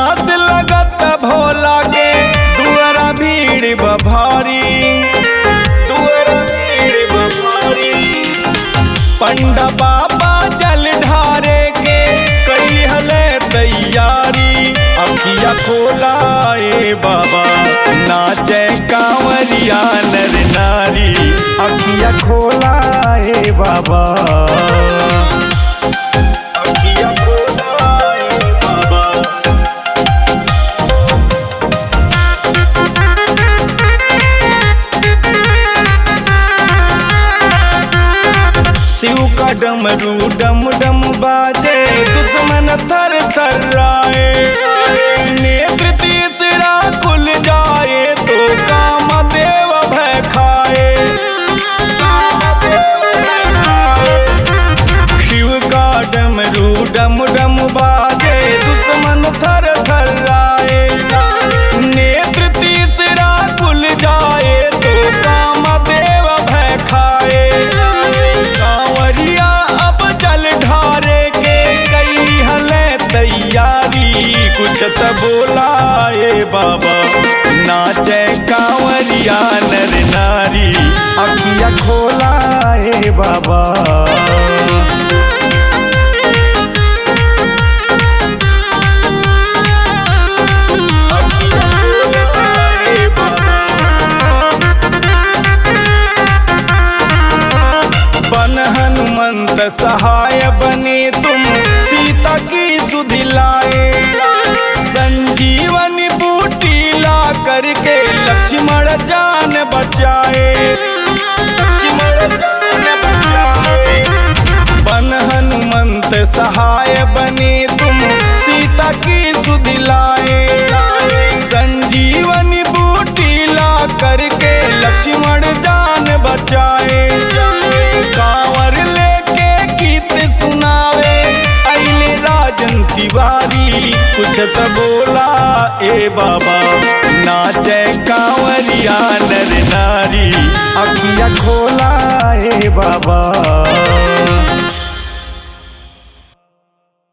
आस लगत भोला के दुआरा भीड़ बभारी, दुआरा भीड़ बभारी। पंडा बाबा जल ढारे के कई हले तैयारी। अखिया खोलाए बाबा नाचे कांवरिया नर नारी। अखिया खोलाए बाबा, अखिया खोलाए बाबा। शिव का डमरू डम डम बाजे, दुश्मन थर थर्राए। नेत्र तीसरा खुल जाए तो कामदेव भय खाए। शिव का डमरू डम डम बाजे, दुश्मन थर थर्राए। नेत्र तीसरा खुल जाए तो कामदेव भय खाए। कांवरिया अब जल ढारे के कई हले तैयारी। कुछ त बोलाए बाबा नाचे कांवरिया नर नारी। अखिया खोलाए बाबा, बन हनुमंत सहाय बने तुम, सीता की सुधि लाए। संजीवनी बूटी ला करके लक्ष्मण जान बचाए, लक्ष्मण जान बचाए। बन हनुमंत सहाय बने तुम, सीता की सुधि लाए। संजीवनी बूटी ला करके लक्ष्मण जान बचाए। कांवर लेके गीत सुनावे अइले राजन तिवारी। कुछ त बोला ए बाबा नाचे कांवरिया नर नारी। अखिया खोला ए बाबा।